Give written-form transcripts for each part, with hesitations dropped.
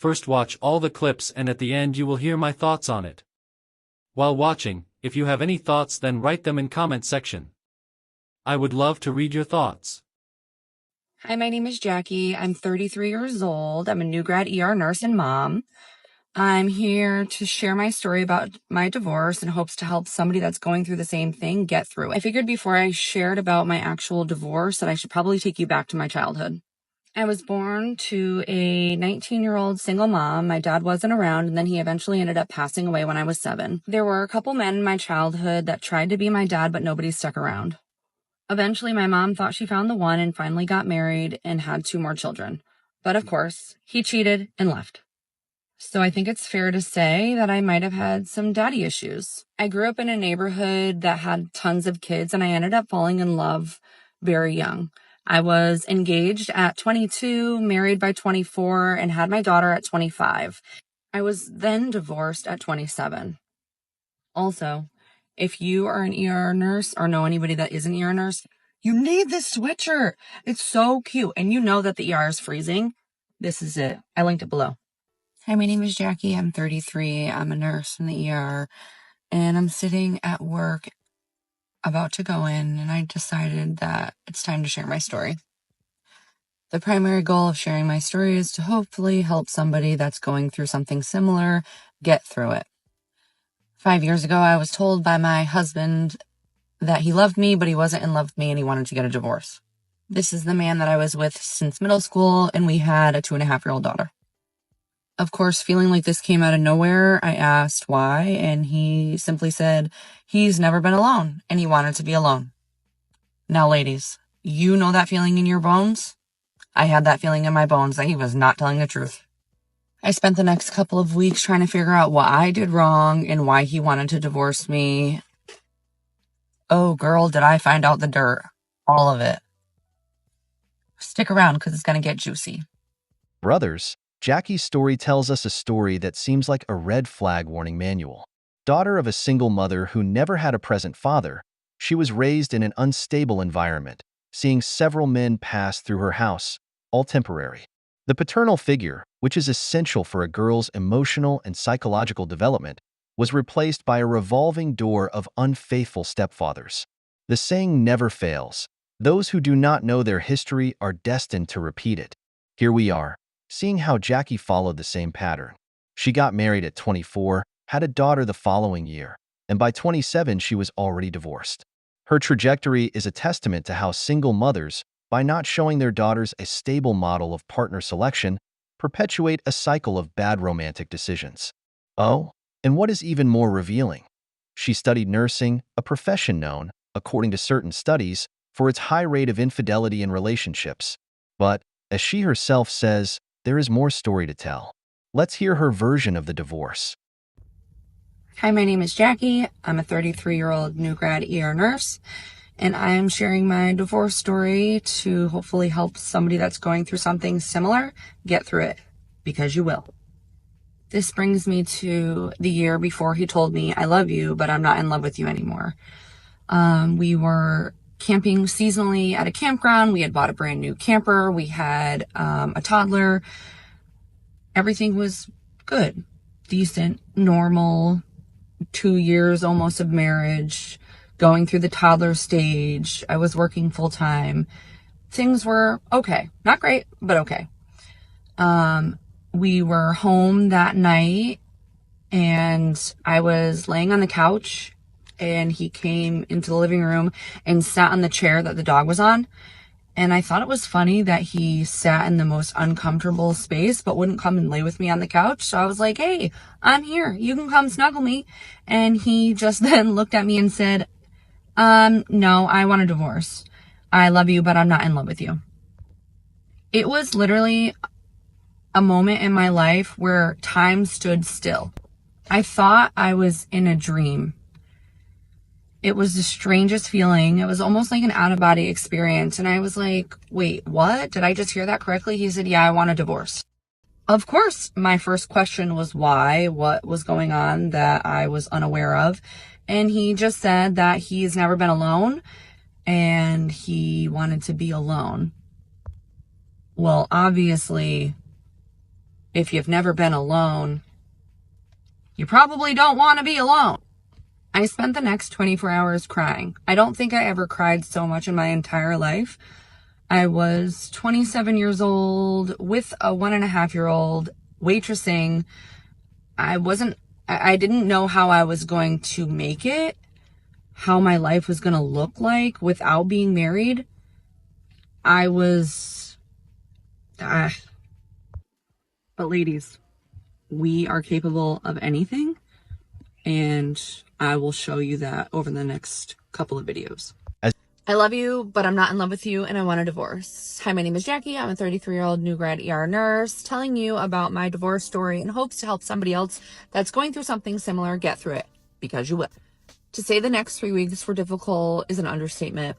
First watch all the clips and at the end you will hear my thoughts on it. While watching, if you have any thoughts then write them in comment section. I would love to read your thoughts. Hi, my name is Jackie. I'm 33 years old. I'm a new grad ER nurse and mom. I'm here to share my story about my divorce in hopes to help somebody that's going through the same thing get through it. I figured before I shared about my actual divorce that I should probably take you back to my childhood. I was born to a 19-year-old single mom. My dad wasn't around, and then he eventually ended up passing away when I was 7. There were a couple men in my childhood that tried to be my dad, but nobody stuck around. Eventually, my mom thought she found the one and finally got married and had 2 more children. But of course, he cheated and left. So I think it's fair to say that I might have had some daddy issues. I grew up in a neighborhood that had tons of kids, and I ended up falling in love very young. I was engaged at 22, married by 24, and had my daughter at 25. I was then divorced at 27. Also, if you are an ER nurse or know anybody that is an ER nurse, you need this sweatshirt. It's so cute. And you know that the ER is freezing. This is it. I linked it below. Hi, my name is Jackie. I'm 33. I'm a nurse in the ER. And I'm sitting at work about to go in. And I decided that it's time to share my story. The primary goal of sharing my story is to hopefully help somebody that's going through something similar get through it. 5 years ago, I was told by my husband that he loved me, but he wasn't in love with me and he wanted to get a divorce. This is the man that I was with since middle school, and we had a 2.5-year-old daughter. Of course, feeling like this came out of nowhere, I asked why, and he simply said he's never been alone and he wanted to be alone. Now, ladies, you know that feeling in your bones? I had that feeling in my bones that he was not telling the truth. I spent the next couple of weeks trying to figure out what I did wrong and why he wanted to divorce me. Oh, girl, did I find out the dirt. All of it. Stick around because it's going to get juicy. Brothers, Jackie's story tells us a story that seems like a red flag warning manual. Daughter of a single mother who never had a present father, she was raised in an unstable environment, seeing several men pass through her house, all temporary. The paternal figure, which is essential for a girl's emotional and psychological development, was replaced by a revolving door of unfaithful stepfathers. The saying never fails. Those who do not know their history are destined to repeat it. Here we are, seeing how Jackie followed the same pattern. She got married at 24, had a daughter the following year, and by 27 she was already divorced. Her trajectory is a testament to how single mothers, by not showing their daughters a stable model of partner selection, perpetuate a cycle of bad romantic decisions. Oh, and what is even more revealing? She studied nursing, a profession known, according to certain studies, for its high rate of infidelity in relationships. But, as she herself says, there is more story to tell. Let's hear her version of the divorce. Hi, my name is Jackie. I'm a 33-year-old new grad ER nurse, and I am sharing my divorce story to hopefully help somebody that's going through something similar get through it, because you will. This brings me to the year before he told me, I love you, but I'm not in love with you anymore. We were camping seasonally at a campground. We had bought a brand new camper. We had a toddler. Everything was good, decent, normal, 2 years almost of marriage, going through the toddler stage. I was working full time. Things were okay. Not great, but okay. We were home that night and I was laying on the couch and he came into the living room and sat on the chair that the dog was on. And I thought it was funny that he sat in the most uncomfortable space, but wouldn't come and lay with me on the couch. So I was like, hey, I'm here. You can come snuggle me. And he just then looked at me and said, no, I want a divorce. I love you, but I'm not in love with you. It was literally a moment in my life where time stood still. I thought I was in a dream. It was the strangest feeling. It was almost like an out-of-body experience. And I was like, wait, what? Did I just hear that correctly? He said, yeah, I want a divorce. Of course, my first question was why, what was going on that I was unaware of. And he just said that he's never been alone and he wanted to be alone. Well, obviously, if you've never been alone, you probably don't want to be alone. I spent the next 24 hours crying. I don't think I ever cried so much in my entire life. I was 27 years old with a 1.5-year-old waitressing. I didn't know how I was going to make it, how my life was going to look like without being married. But ladies, we are capable of anything, and I will show you that over the next couple of videos. I love you, but I'm not in love with you, and I want a divorce. Hi, my name is Jackie. I'm a 33-year-old new grad ER nurse telling you about my divorce story in hopes to help somebody else that's going through something similar get through it, because you will. To say the next 3 weeks were difficult is an understatement.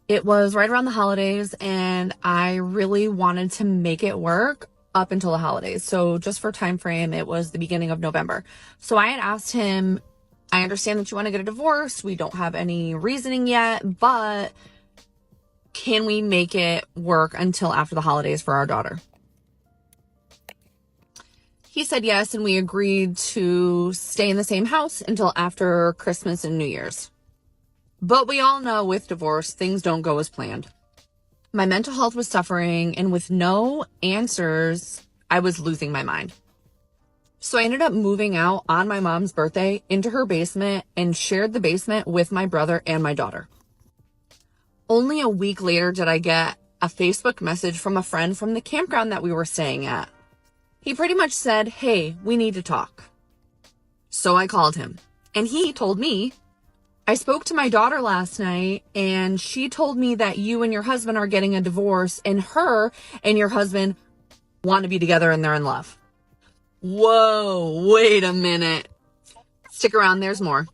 It was right around the holidays, and I really wanted to make it work up until the holidays. So just for time frame, it was the beginning of November. So I had asked him, I understand that you want to get a divorce. We don't have any reasoning yet, but can we make it work until after the holidays for our daughter? He said yes, and we agreed to stay in the same house until after Christmas and New Year's. But we all know with divorce, things don't go as planned. My mental health was suffering, and with no answers, I was losing my mind. So I ended up moving out on my mom's birthday into her basement and shared the basement with my brother and my daughter. Only a week later did I get a Facebook message from a friend from the campground that we were staying at. He pretty much said, "Hey, we need to talk." So I called him, and he told me, "I spoke to my daughter last night, and she told me that you and your husband are getting a divorce, and her and your husband want to be together and they're in love." Whoa, wait a minute. Stick around, there's more.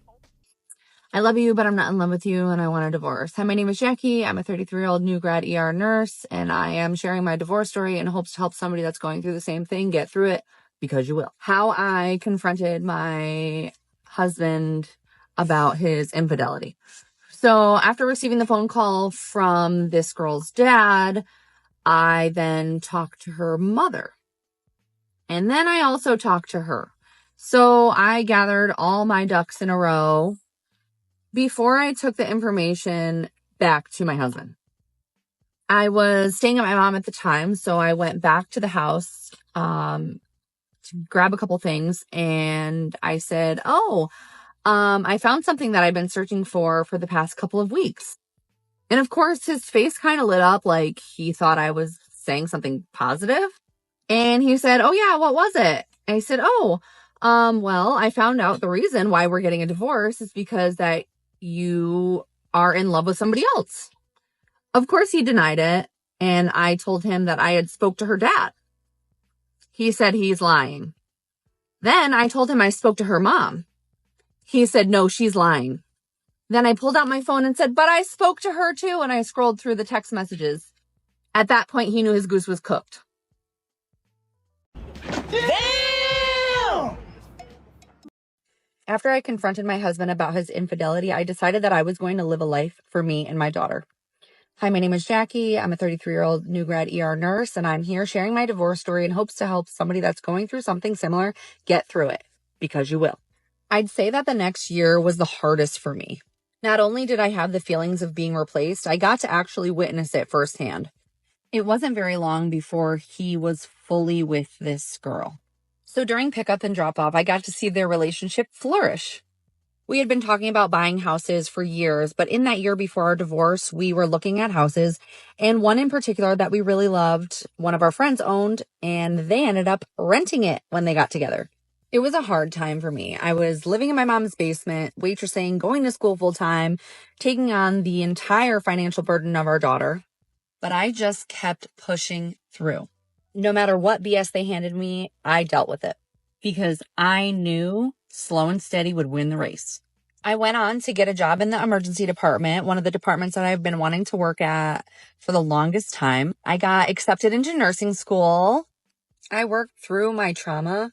I love you, but I'm not in love with you, and I want a divorce. Hi, my name is Jackie. I'm a 33-year-old new grad ER nurse, and I am sharing my divorce story in hopes to help somebody that's going through the same thing get through it, because you will. How I confronted my husband about his infidelity. So after receiving the phone call from this girl's dad, I then talked to her mother. And then I also talked to her. So I gathered all my ducks in a row before I took the information back to my husband. I was staying at my mom at the time, so I went back to the house to grab a couple things, and I said, I found something that I've been searching for the past couple of weeks. And of course, his face kind of lit up like he thought I was saying something positive. And he said, "Oh yeah, what was it?" I said, well, I found out the reason why we're getting a divorce is because that you are in love with somebody else. Of course, he denied it. And I told him that I had spoke to her dad. He said he's lying. Then I told him I spoke to her mom. He said, no, she's lying. Then I pulled out my phone and said, but I spoke to her too. And I scrolled through the text messages. At that point, he knew his goose was cooked. Damn! After I confronted my husband about his infidelity, I decided that I was going to live a life for me and my daughter. Hi, my name is Jackie. I'm a 33-year-old new grad ER nurse, and I'm here sharing my divorce story in hopes to help somebody that's going through something similar get through it, because you will. I'd say that the next year was the hardest for me. Not only did I have the feelings of being replaced, I got to actually witness it firsthand. It wasn't very long before he was fully with this girl. So during pickup and drop off, I got to see their relationship flourish. We had been talking about buying houses for years, but in that year before our divorce, we were looking at houses, and one in particular that we really loved, one of our friends owned, and they ended up renting it when they got together. It was a hard time for me. I was living in my mom's basement, waitressing, going to school full time, taking on the entire financial burden of our daughter. But I just kept pushing through. No matter what BS they handed me, I dealt with it because I knew slow and steady would win the race. I went on to get a job in the emergency department, one of the departments that I've been wanting to work at for the longest time. I got accepted into nursing school. I worked through my trauma,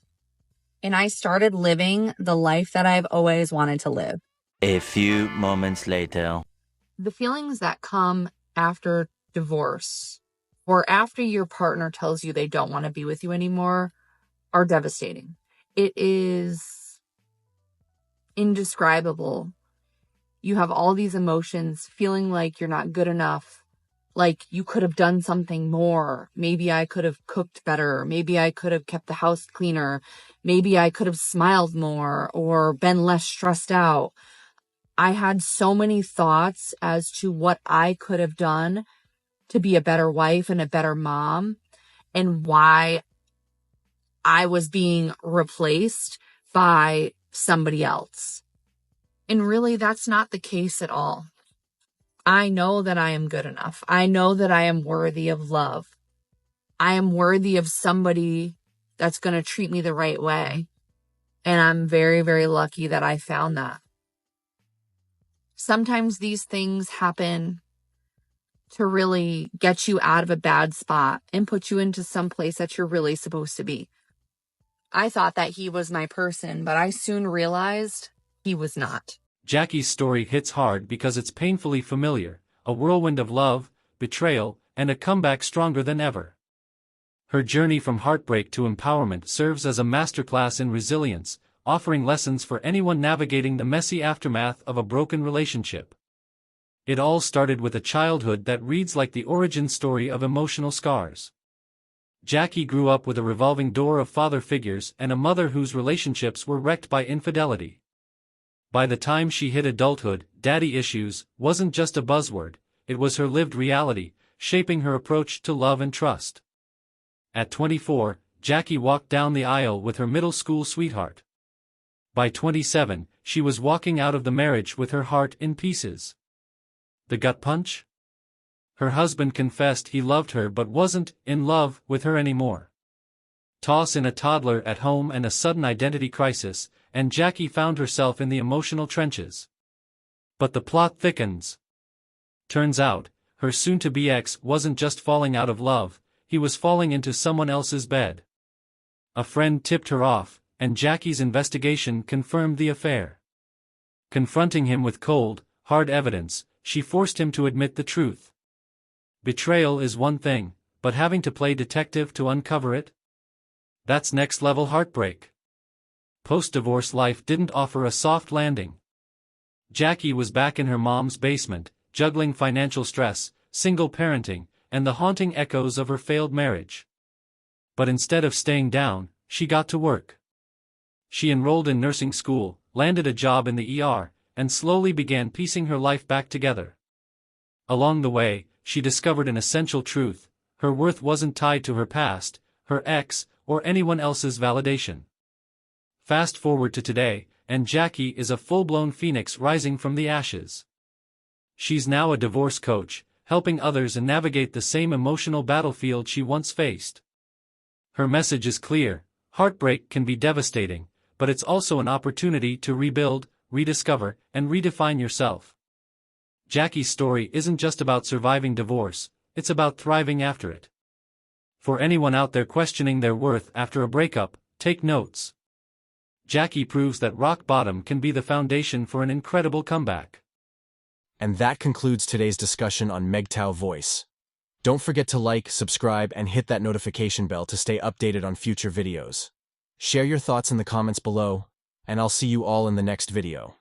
and I started living the life that I've always wanted to live. A few moments later. The feelings that come after divorce or after your partner tells you they don't want to be with you anymore are devastating. It is indescribable. You have all these emotions, feeling like you're not good enough, like you could have done something more. Maybe I could have cooked better. Maybe I could have kept the house cleaner. Maybe I could have smiled more or been less stressed out. I had so many thoughts as to what I could have done to be a better wife and a better mom, and why I was being replaced by somebody else. And really, that's not the case at all. I know that I am good enough. I know that I am worthy of love. I am worthy of somebody that's going to treat me the right way. And I'm very, very lucky that I found that. Sometimes these things happen to really get you out of a bad spot and put you into some place that you're really supposed to be. I thought that he was my person, but I soon realized he was not. Jackie's story hits hard because it's painfully familiar, a whirlwind of love, betrayal, and a comeback stronger than ever. Her journey from heartbreak to empowerment serves as a masterclass in resilience, offering lessons for anyone navigating the messy aftermath of a broken relationship. It all started with a childhood that reads like the origin story of emotional scars. Jackie grew up with a revolving door of father figures and a mother whose relationships were wrecked by infidelity. By the time she hit adulthood, daddy issues wasn't just a buzzword, it was her lived reality, shaping her approach to love and trust. At 24, Jackie walked down the aisle with her middle school sweetheart. By 27, she was walking out of the marriage with her heart in pieces. The gut punch? Her husband confessed he loved her but wasn't in love with her anymore. Toss in a toddler at home and a sudden identity crisis, and Jackie found herself in the emotional trenches. But the plot thickens. Turns out, her soon-to-be ex wasn't just falling out of love, he was falling into someone else's bed. A friend tipped her off, and Jackie's investigation confirmed the affair. Confronting him with cold, hard evidence, she forced him to admit the truth. Betrayal is one thing, but having to play detective to uncover it? That's next-level heartbreak. Post-divorce life didn't offer a soft landing. Jackie was back in her mom's basement, juggling financial stress, single parenting, and the haunting echoes of her failed marriage. But instead of staying down, she got to work. She enrolled in nursing school, landed a job in the ER, and slowly began piecing her life back together. Along the way, she discovered an essential truth: her worth wasn't tied to her past, her ex, or anyone else's validation. Fast forward to today, and Jackie is a full-blown phoenix rising from the ashes. She's now a divorce coach, helping others navigate the same emotional battlefield she once faced. Her message is clear: heartbreak can be devastating, but it's also an opportunity to rebuild, rediscover, and redefine yourself. Jackie's story isn't just about surviving divorce, it's about thriving after it. For anyone out there questioning their worth after a breakup, take notes. Jackie proves that rock bottom can be the foundation for an incredible comeback. And that concludes today's discussion on MGTOW voice. Don't forget to like, subscribe, and hit that notification bell to stay updated on future videos. Share your thoughts in the comments below, and I'll see you all in the next video.